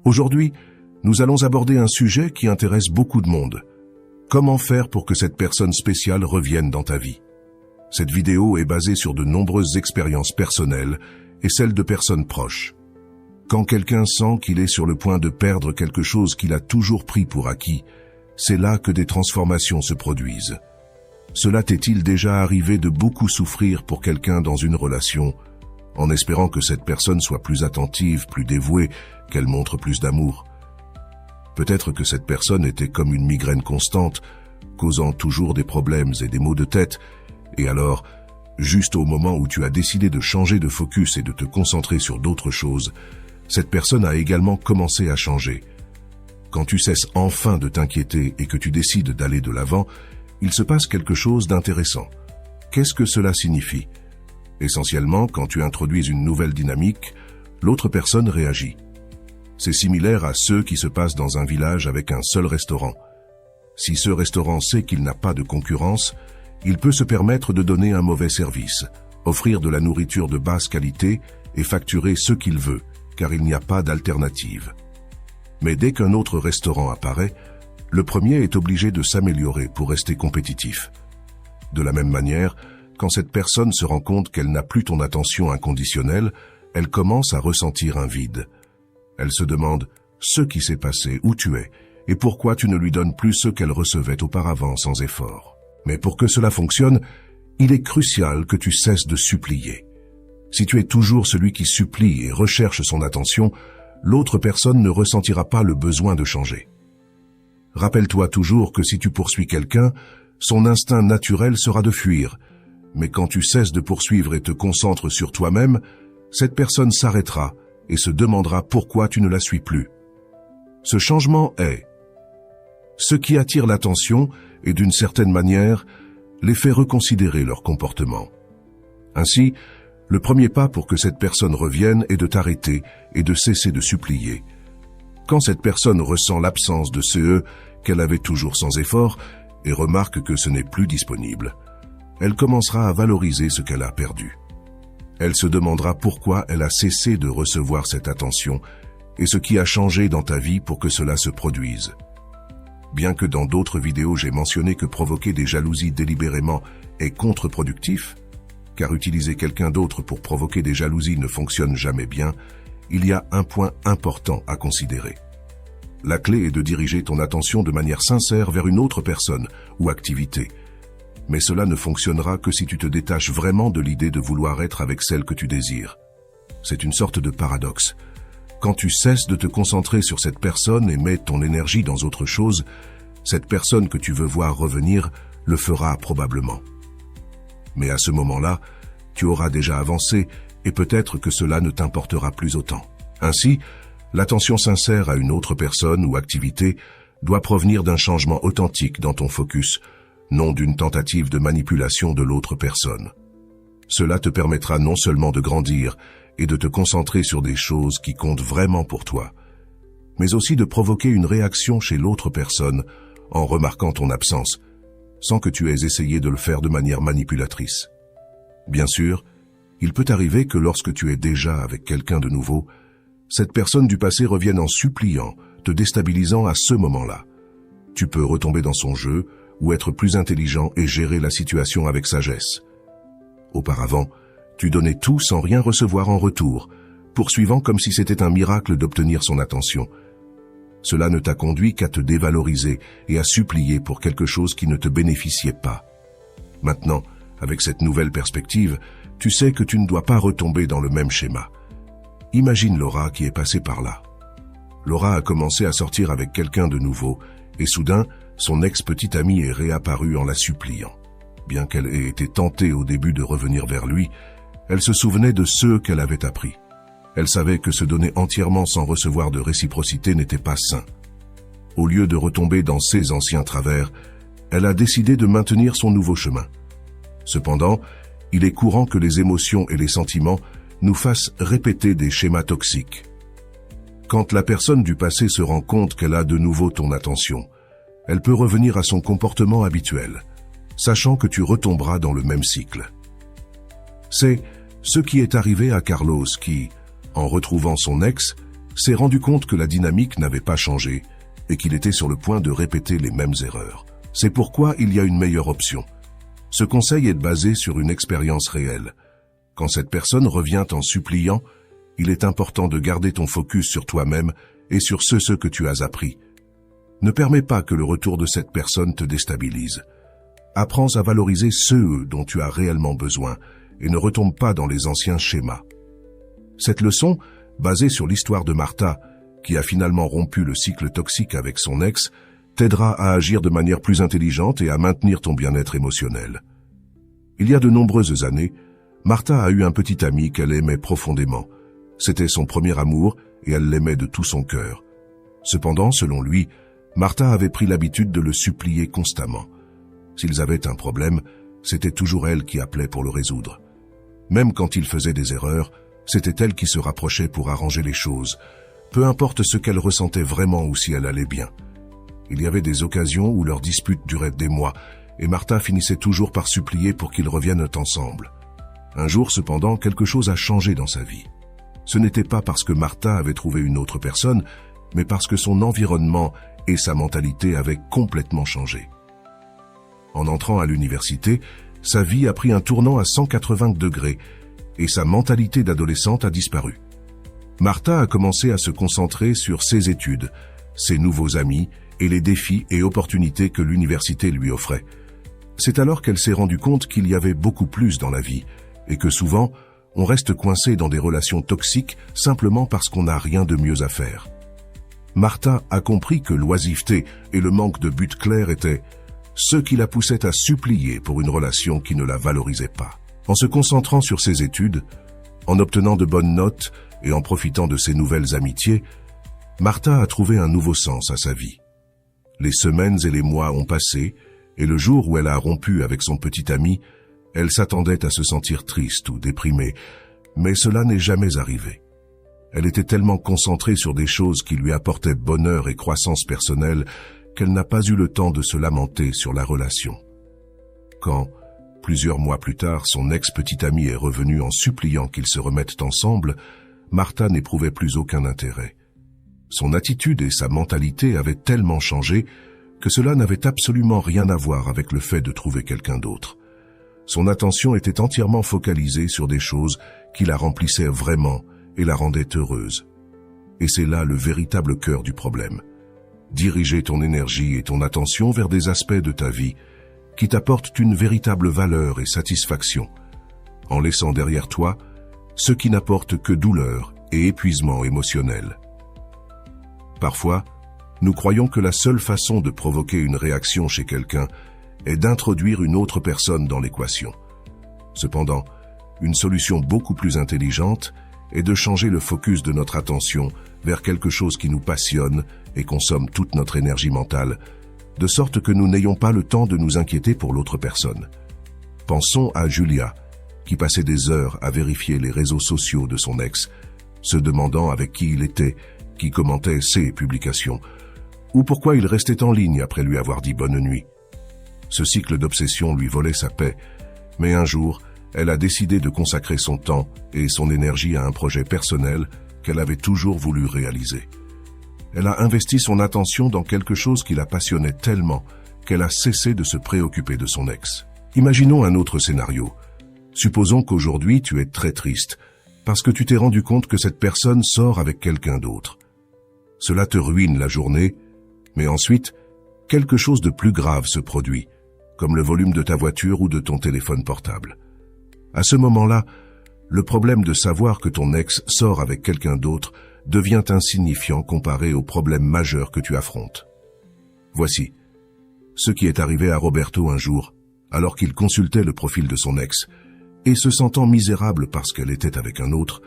Aujourd'hui, nous allons aborder un sujet qui intéresse beaucoup de monde. Comment faire pour que cette personne spéciale revienne dans ta vie? Cette vidéo est basée sur de nombreuses expériences personnelles et celles de personnes proches. Quand quelqu'un sent qu'il est sur le point de perdre quelque chose qu'il a toujours pris pour acquis, c'est là que des transformations se produisent. Cela t'est-il déjà arrivé de beaucoup souffrir pour quelqu'un dans une relation, en espérant que cette personne soit plus attentive, plus dévouée, qu'elle montre plus d'amour? Peut-être que cette personne était comme une migraine constante, causant toujours des problèmes et des maux de tête, et alors, juste au moment où tu as décidé de changer de focus et de te concentrer sur d'autres choses, cette personne a également commencé à changer. Quand tu cesses enfin de t'inquiéter et que tu décides d'aller de l'avant, il se passe quelque chose d'intéressant. Qu'est-ce que cela signifie? Essentiellement, quand tu introduis une nouvelle dynamique, l'autre personne réagit. C'est similaire à ce qui se passe dans un village avec un seul restaurant. Si ce restaurant sait qu'il n'a pas de concurrence, il peut se permettre de donner un mauvais service, offrir de la nourriture de basse qualité et facturer ce qu'il veut, car il n'y a pas d'alternative. Mais dès qu'un autre restaurant apparaît, le premier est obligé de s'améliorer pour rester compétitif. De la même manière, quand cette personne se rend compte qu'elle n'a plus ton attention inconditionnelle, elle commence à ressentir un vide. Elle se demande ce qui s'est passé, où tu es, et pourquoi tu ne lui donnes plus ce qu'elle recevait auparavant sans effort. Mais pour que cela fonctionne, il est crucial que tu cesses de supplier. Si tu es toujours celui qui supplie et recherche son attention, l'autre personne ne ressentira pas le besoin de changer. Rappelle-toi toujours que si tu poursuis quelqu'un, son instinct naturel sera de fuir. Mais quand tu cesses de poursuivre et te concentres sur toi-même, cette personne s'arrêtera et se demandera pourquoi tu ne la suis plus. Ce changement est ce qui attire l'attention et d'une certaine manière les fait reconsidérer leur comportement. Ainsi, le premier pas pour que cette personne revienne est de t'arrêter et de cesser de supplier. Quand cette personne ressent l'absence de ce qu'elle avait toujours sans effort et remarque que ce n'est plus disponible, elle commencera à valoriser ce qu'elle a perdu. Elle se demandera pourquoi elle a cessé de recevoir cette attention et ce qui a changé dans ta vie pour que cela se produise. Bien que dans d'autres vidéos j'ai mentionné que provoquer des jalousies délibérément est contre-productif, car utiliser quelqu'un d'autre pour provoquer des jalousies ne fonctionne jamais bien, il y a un point important à considérer. La clé est de diriger ton attention de manière sincère vers une autre personne ou activité. Mais cela ne fonctionnera que si tu te détaches vraiment de l'idée de vouloir être avec celle que tu désires. C'est une sorte de paradoxe. Quand tu cesses de te concentrer sur cette personne et mets ton énergie dans autre chose, cette personne que tu veux voir revenir le fera probablement. Mais à ce moment-là, tu auras déjà avancé et peut-être que cela ne t'importera plus autant. Ainsi, l'attention sincère à une autre personne ou activité doit provenir d'un changement authentique dans ton focus, non d'une tentative de manipulation de l'autre personne. Cela te permettra non seulement de grandir et de te concentrer sur des choses qui comptent vraiment pour toi, mais aussi de provoquer une réaction chez l'autre personne en remarquant ton absence, sans que tu aies essayé de le faire de manière manipulatrice. Bien sûr, il peut arriver que lorsque tu es déjà avec quelqu'un de nouveau, cette personne du passé revienne en suppliant, te déstabilisant à ce moment-là. Tu peux retomber dans son jeu ou être plus intelligent et gérer la situation avec sagesse. Auparavant, tu donnais tout sans rien recevoir en retour, poursuivant comme si c'était un miracle d'obtenir son attention. Cela ne t'a conduit qu'à te dévaloriser et à supplier pour quelque chose qui ne te bénéficiait pas. Maintenant, avec cette nouvelle perspective, tu sais que tu ne dois pas retomber dans le même schéma. Imagine Laura qui est passée par là. Laura a commencé à sortir avec quelqu'un de nouveau, et soudain, son ex-petite amie est réapparue en la suppliant. Bien qu'elle ait été tentée au début de revenir vers lui, elle se souvenait de ce qu'elle avait appris. Elle savait que se donner entièrement sans recevoir de réciprocité n'était pas sain. Au lieu de retomber dans ses anciens travers, elle a décidé de maintenir son nouveau chemin. Cependant, il est courant que les émotions et les sentiments nous fassent répéter des schémas toxiques. Quand la personne du passé se rend compte qu'elle a de nouveau ton attention, elle peut revenir à son comportement habituel, sachant que tu retomberas dans le même cycle. C'est ce qui est arrivé à Carlos qui, en retrouvant son ex, s'est rendu compte que la dynamique n'avait pas changé et qu'il était sur le point de répéter les mêmes erreurs. C'est pourquoi il y a une meilleure option. Ce conseil est basé sur une expérience réelle. Quand cette personne revient en suppliant, il est important de garder ton focus sur toi-même et sur ce que tu as appris. Ne permets pas que le retour de cette personne te déstabilise. Apprends à valoriser ceux dont tu as réellement besoin et ne retombe pas dans les anciens schémas. Cette leçon, basée sur l'histoire de Martha, qui a finalement rompu le cycle toxique avec son ex, t'aidera à agir de manière plus intelligente et à maintenir ton bien-être émotionnel. Il y a de nombreuses années, Martha a eu un petit ami qu'elle aimait profondément. C'était son premier amour et elle l'aimait de tout son cœur. Cependant, selon lui, Martha avait pris l'habitude de le supplier constamment. S'ils avaient un problème, c'était toujours elle qui appelait pour le résoudre. Même quand il faisait des erreurs, c'était elle qui se rapprochait pour arranger les choses, peu importe ce qu'elle ressentait vraiment ou si elle allait bien. Il y avait des occasions où leur dispute durait des mois, et Martha finissait toujours par supplier pour qu'ils reviennent ensemble. Un jour, cependant, quelque chose a changé dans sa vie. Ce n'était pas parce que Martha avait trouvé une autre personne, mais parce que son environnement et sa mentalité avaient complètement changé. En entrant à l'université, sa vie a pris un tournant à 180 degrés, et sa mentalité d'adolescente a disparu. Martha a commencé à se concentrer sur ses études, ses nouveaux amis et les défis et opportunités que l'université lui offrait. C'est alors qu'elle s'est rendue compte qu'il y avait beaucoup plus dans la vie et que souvent, on reste coincé dans des relations toxiques simplement parce qu'on n'a rien de mieux à faire. Martha a compris que l'oisiveté et le manque de but clair étaient ce qui la poussait à supplier pour une relation qui ne la valorisait pas. En se concentrant sur ses études, en obtenant de bonnes notes et en profitant de ses nouvelles amitiés, Martha a trouvé un nouveau sens à sa vie. Les semaines et les mois ont passé, et le jour où elle a rompu avec son petit ami, elle s'attendait à se sentir triste ou déprimée, mais cela n'est jamais arrivé. Elle était tellement concentrée sur des choses qui lui apportaient bonheur et croissance personnelle qu'elle n'a pas eu le temps de se lamenter sur la relation. Quand, plusieurs mois plus tard, son ex-petit ami est revenu en suppliant qu'ils se remettent ensemble, Martha n'éprouvait plus aucun intérêt. Son attitude et sa mentalité avaient tellement changé que cela n'avait absolument rien à voir avec le fait de trouver quelqu'un d'autre. Son attention était entièrement focalisée sur des choses qui la remplissaient vraiment et la rendaient heureuse. Et c'est là le véritable cœur du problème. Diriger ton énergie et ton attention vers des aspects de ta vie qui t'apportent une véritable valeur et satisfaction, en laissant derrière toi ce qui n'apporte que douleur et épuisement émotionnel. Parfois, nous croyons que la seule façon de provoquer une réaction chez quelqu'un est d'introduire une autre personne dans l'équation. Cependant, une solution beaucoup plus intelligente est de changer le focus de notre attention vers quelque chose qui nous passionne et consomme toute notre énergie mentale, de sorte que nous n'ayons pas le temps de nous inquiéter pour l'autre personne. Pensons à Julia, qui passait des heures à vérifier les réseaux sociaux de son ex, se demandant avec qui il était, qui commentait ses publications, ou pourquoi il restait en ligne après lui avoir dit bonne nuit. Ce cycle d'obsession lui volait sa paix, mais un jour, elle a décidé de consacrer son temps et son énergie à un projet personnel qu'elle avait toujours voulu réaliser. Elle a investi son attention dans quelque chose qui la passionnait tellement qu'elle a cessé de se préoccuper de son ex. Imaginons un autre scénario. Supposons qu'aujourd'hui tu es très triste, parce que tu t'es rendu compte que cette personne sort avec quelqu'un d'autre. Cela te ruine la journée, mais ensuite, quelque chose de plus grave se produit, comme le volume de ta voiture ou de ton téléphone portable. À ce moment-là, le problème de savoir que ton ex sort avec quelqu'un d'autre devient insignifiant comparé au problème majeur que tu affrontes. Voici ce qui est arrivé à Roberto un jour, alors qu'il consultait le profil de son ex, et se sentant misérable parce qu'elle était avec un autre,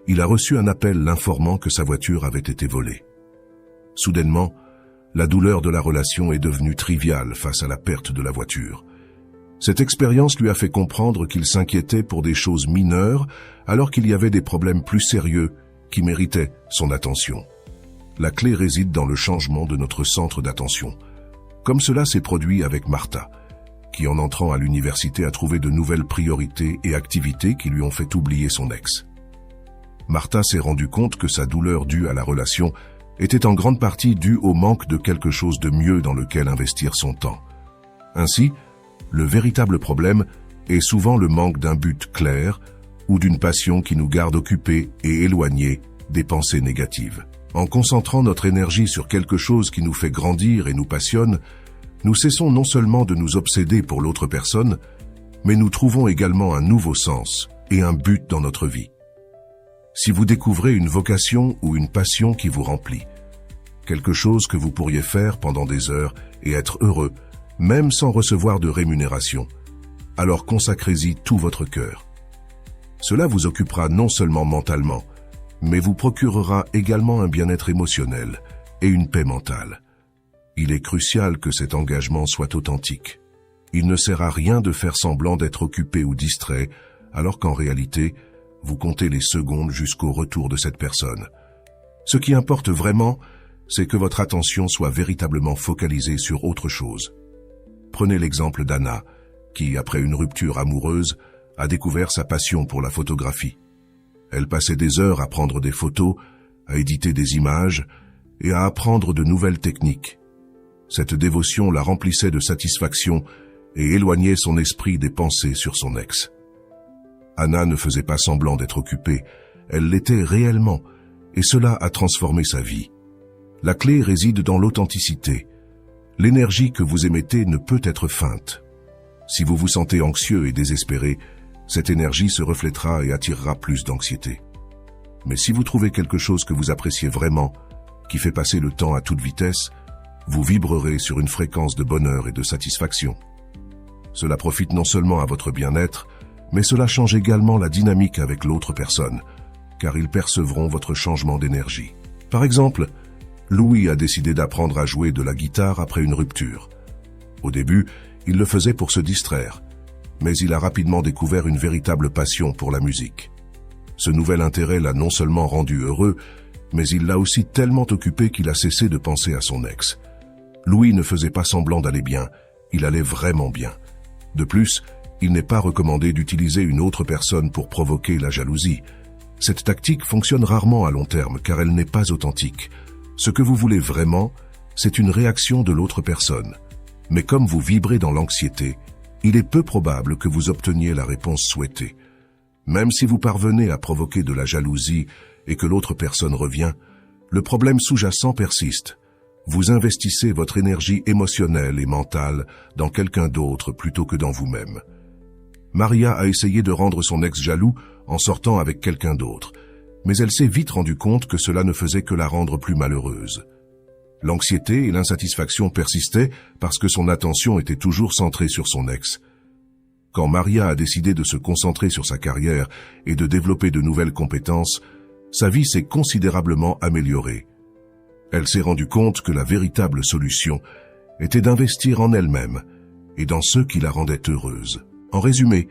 il a reçu un appel l'informant que sa voiture avait été volée. Soudainement, la douleur de la relation est devenue triviale face à la perte de la voiture. Cette expérience lui a fait comprendre qu'il s'inquiétait pour des choses mineures alors qu'il y avait des problèmes plus sérieux qui méritaient son attention. La clé réside dans le changement de notre centre d'attention, comme cela s'est produit avec Martha, qui en entrant à l'université a trouvé de nouvelles priorités et activités qui lui ont fait oublier son ex. Martha s'est rendue compte que sa douleur due à la relation était en grande partie due au manque de quelque chose de mieux dans lequel investir son temps. Ainsi, le véritable problème est souvent le manque d'un but clair ou d'une passion qui nous garde occupés et éloignés des pensées négatives. En concentrant notre énergie sur quelque chose qui nous fait grandir et nous passionne, nous cessons non seulement de nous obséder pour l'autre personne, mais nous trouvons également un nouveau sens et un but dans notre vie. Si vous découvrez une vocation ou une passion qui vous remplit, quelque chose que vous pourriez faire pendant des heures et être heureux, même sans recevoir de rémunération, alors consacrez-y tout votre cœur. Cela vous occupera non seulement mentalement, mais vous procurera également un bien-être émotionnel et une paix mentale. Il est crucial que cet engagement soit authentique. Il ne sert à rien de faire semblant d'être occupé ou distrait, alors qu'en réalité, vous comptez les secondes jusqu'au retour de cette personne. Ce qui importe vraiment, c'est que votre attention soit véritablement focalisée sur autre chose. Prenez l'exemple d'Anna, qui, après une rupture amoureuse, a découvert sa passion pour la photographie. Elle passait des heures à prendre des photos, à éditer des images et à apprendre de nouvelles techniques. Cette dévotion la remplissait de satisfaction et éloignait son esprit des pensées sur son ex. Anna ne faisait pas semblant d'être occupée, elle l'était réellement, et cela a transformé sa vie. La clé réside dans l'authenticité. L'énergie que vous émettez ne peut être feinte. Si vous vous sentez anxieux et désespéré, cette énergie se reflètera et attirera plus d'anxiété. Mais si vous trouvez quelque chose que vous appréciez vraiment, qui fait passer le temps à toute vitesse, vous vibrerez sur une fréquence de bonheur et de satisfaction. Cela profite non seulement à votre bien-être, mais cela change également la dynamique avec l'autre personne, car ils percevront votre changement d'énergie. Par exemple, Louis a décidé d'apprendre à jouer de la guitare après une rupture. Au début, il le faisait pour se distraire, mais il a rapidement découvert une véritable passion pour la musique. Ce nouvel intérêt l'a non seulement rendu heureux, mais il l'a aussi tellement occupé qu'il a cessé de penser à son ex. Louis ne faisait pas semblant d'aller bien, il allait vraiment bien. De plus, il n'est pas recommandé d'utiliser une autre personne pour provoquer la jalousie. Cette tactique fonctionne rarement à long terme car elle n'est pas authentique. Ce que vous voulez vraiment, c'est une réaction de l'autre personne. Mais comme vous vibrez dans l'anxiété, il est peu probable que vous obteniez la réponse souhaitée. Même si vous parvenez à provoquer de la jalousie et que l'autre personne revient, le problème sous-jacent persiste. Vous investissez votre énergie émotionnelle et mentale dans quelqu'un d'autre plutôt que dans vous-même. Maria a essayé de rendre son ex jaloux en sortant avec quelqu'un d'autre, mais elle s'est vite rendue compte que cela ne faisait que la rendre plus malheureuse. L'anxiété et l'insatisfaction persistaient parce que son attention était toujours centrée sur son ex. Quand Maria a décidé de se concentrer sur sa carrière et de développer de nouvelles compétences, sa vie s'est considérablement améliorée. Elle s'est rendue compte que la véritable solution était d'investir en elle-même et dans ceux qui la rendaient heureuse. En résumé,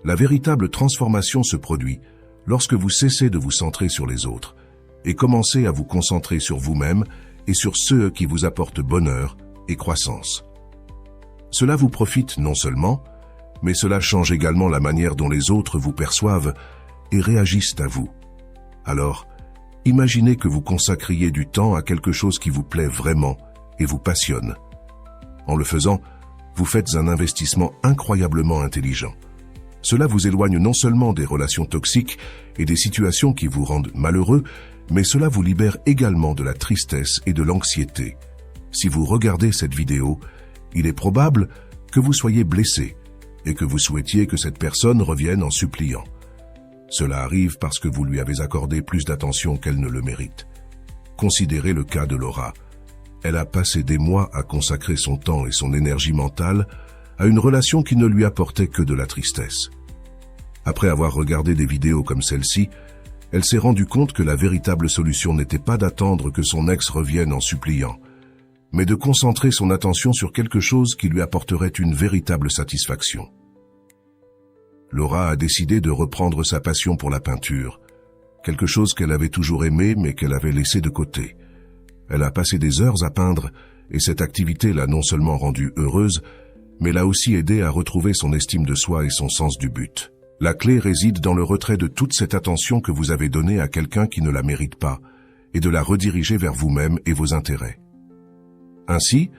la véritable transformation se produit lorsque vous cessez de vous centrer sur les autres et commencez à vous concentrer sur vous-même et sur ceux qui vous apportent bonheur et croissance. Cela vous profite non seulement, mais cela change également la manière dont les autres vous perçoivent et réagissent à vous. Alors, imaginez que vous consacriez du temps à quelque chose qui vous plaît vraiment et vous passionne. En le faisant, vous faites un investissement incroyablement intelligent. Cela vous éloigne non seulement des relations toxiques et des situations qui vous rendent malheureux, mais cela vous libère également de la tristesse et de l'anxiété. Si vous regardez cette vidéo, il est probable que vous soyez blessé et que vous souhaitiez que cette personne revienne en suppliant. Cela arrive parce que vous lui avez accordé plus d'attention qu'elle ne le mérite. Considérez le cas de Laura. Elle a passé des mois à consacrer son temps et son énergie mentale à une relation qui ne lui apportait que de la tristesse. Après avoir regardé des vidéos comme celle-ci, elle s'est rendue compte que la véritable solution n'était pas d'attendre que son ex revienne en suppliant, mais de concentrer son attention sur quelque chose qui lui apporterait une véritable satisfaction. Laura a décidé de reprendre sa passion pour la peinture, quelque chose qu'elle avait toujours aimé mais qu'elle avait laissé de côté. Elle a passé des heures à peindre et cette activité l'a non seulement rendue heureuse, mais l'a aussi aidée à retrouver son estime de soi et son sens du but. La clé réside dans le retrait de toute cette attention que vous avez donnée à quelqu'un qui ne la mérite pas et de la rediriger vers vous-même et vos intérêts. Ainsi,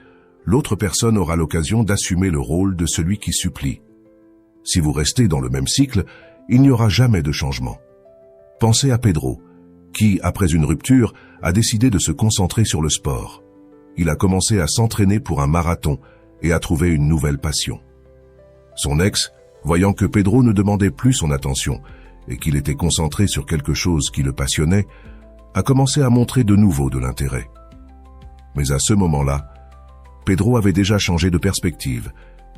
l'autre personne aura l'occasion d'assumer le rôle de celui qui supplie. Si vous restez dans le même cycle, il n'y aura jamais de changement. Pensez à Pedro, qui, après une rupture, a décidé de se concentrer sur le sport. Il a commencé à s'entraîner pour un marathon et a trouvé une nouvelle passion. Son ex, voyant que Pedro ne demandait plus son attention et qu'il était concentré sur quelque chose qui le passionnait, a commencé à montrer de nouveau de l'intérêt. Mais à ce moment-là, Pedro avait déjà changé de perspective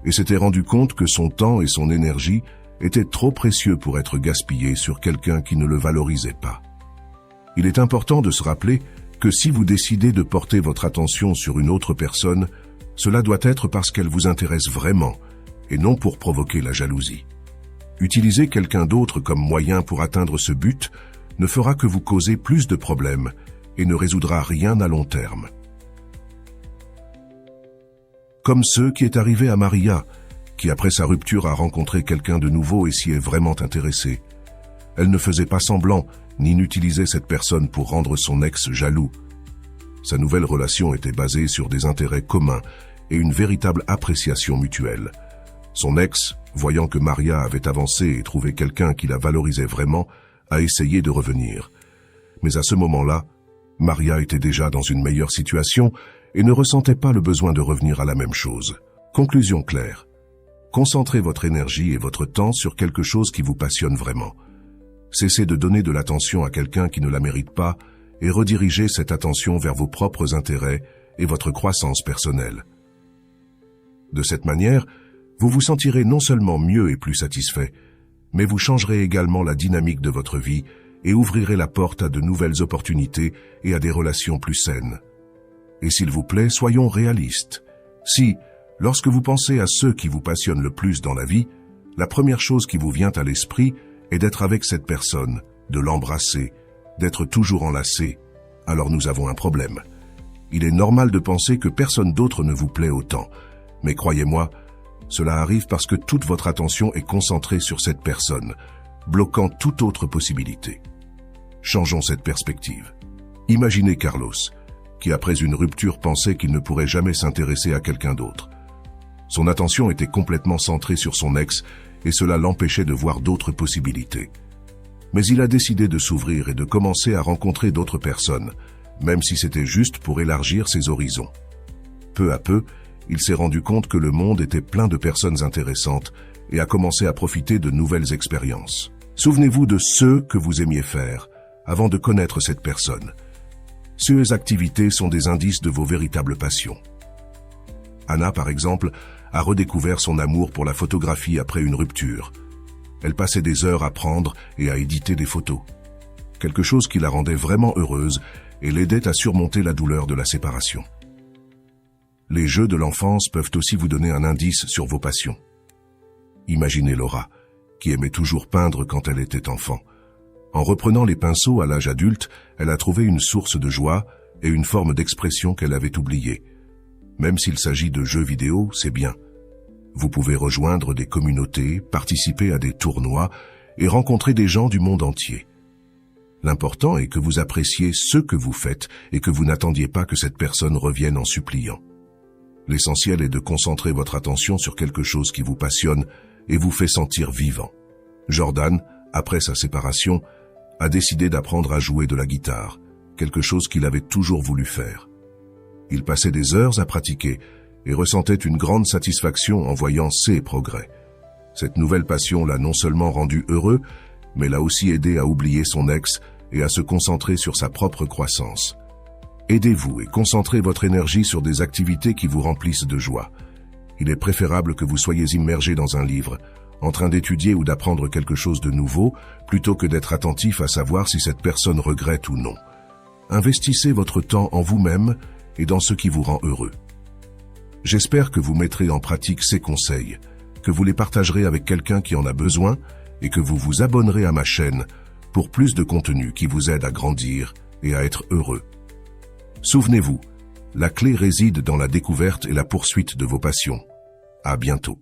et s'était rendu compte que son temps et son énergie étaient trop précieux pour être gaspillés sur quelqu'un qui ne le valorisait pas. Il est important de se rappeler que si vous décidez de porter votre attention sur une autre personne, cela doit être parce qu'elle vous intéresse vraiment et non pour provoquer la jalousie. Utiliser quelqu'un d'autre comme moyen pour atteindre ce but ne fera que vous causer plus de problèmes et ne résoudra rien à long terme. Comme ce qui est arrivé à Maria, qui après sa rupture a rencontré quelqu'un de nouveau et s'y est vraiment intéressée. Elle ne faisait pas semblant, ni n'utilisait cette personne pour rendre son ex jaloux. Sa nouvelle relation était basée sur des intérêts communs et une véritable appréciation mutuelle. Son ex, voyant que Maria avait avancé et trouvé quelqu'un qui la valorisait vraiment, a essayé de revenir. Mais à ce moment-là, Maria était déjà dans une meilleure situation et ne ressentait pas le besoin de revenir à la même chose. Conclusion claire. Concentrez votre énergie et votre temps sur quelque chose qui vous passionne vraiment. Cessez de donner de l'attention à quelqu'un qui ne la mérite pas et redirigez cette attention vers vos propres intérêts et votre croissance personnelle. De cette manière, vous vous sentirez non seulement mieux et plus satisfait, mais vous changerez également la dynamique de votre vie et ouvrirez la porte à de nouvelles opportunités et à des relations plus saines. Et s'il vous plaît, soyons réalistes. Si, lorsque vous pensez à ceux qui vous passionnent le plus dans la vie, la première chose qui vous vient à l'esprit est d'être avec cette personne, de l'embrasser, d'être toujours enlacé, alors nous avons un problème. Il est normal de penser que personne d'autre ne vous plaît autant, mais croyez-moi, cela arrive parce que toute votre attention est concentrée sur cette personne, bloquant toute autre possibilité. Changeons cette perspective. Imaginez Carlos, qui après une rupture pensait qu'il ne pourrait jamais s'intéresser à quelqu'un d'autre. Son attention était complètement centrée sur son ex et cela l'empêchait de voir d'autres possibilités. Mais il a décidé de s'ouvrir et de commencer à rencontrer d'autres personnes, même si c'était juste pour élargir ses horizons. Peu à peu, il s'est rendu compte que le monde était plein de personnes intéressantes et a commencé à profiter de nouvelles expériences. Souvenez-vous de ce que vous aimiez faire avant de connaître cette personne. Ces activités sont des indices de vos véritables passions. Anna, par exemple, a redécouvert son amour pour la photographie après une rupture. Elle passait des heures à prendre et à éditer des photos. Quelque chose qui la rendait vraiment heureuse et l'aidait à surmonter la douleur de la séparation. Les jeux de l'enfance peuvent aussi vous donner un indice sur vos passions. Imaginez Laura, qui aimait toujours peindre quand elle était enfant. En reprenant les pinceaux à l'âge adulte, elle a trouvé une source de joie et une forme d'expression qu'elle avait oubliée. Même s'il s'agit de jeux vidéo, c'est bien. Vous pouvez rejoindre des communautés, participer à des tournois et rencontrer des gens du monde entier. L'important est que vous appréciez ce que vous faites et que vous n'attendiez pas que cette personne revienne en suppliant. L'essentiel est de concentrer votre attention sur quelque chose qui vous passionne et vous fait sentir vivant. Jordan, après sa séparation, a décidé d'apprendre à jouer de la guitare, quelque chose qu'il avait toujours voulu faire. Il passait des heures à pratiquer et ressentait une grande satisfaction en voyant ses progrès. Cette nouvelle passion l'a non seulement rendu heureux, mais l'a aussi aidé à oublier son ex et à se concentrer sur sa propre croissance. Aidez-vous et concentrez votre énergie sur des activités qui vous remplissent de joie. Il est préférable que vous soyez immergé dans un livre, en train d'étudier ou d'apprendre quelque chose de nouveau, plutôt que d'être attentif à savoir si cette personne regrette ou non. Investissez votre temps en vous-même et dans ce qui vous rend heureux. J'espère que vous mettrez en pratique ces conseils, que vous les partagerez avec quelqu'un qui en a besoin et que vous vous abonnerez à ma chaîne pour plus de contenu qui vous aide à grandir et à être heureux. Souvenez-vous, la clé réside dans la découverte et la poursuite de vos passions. À bientôt.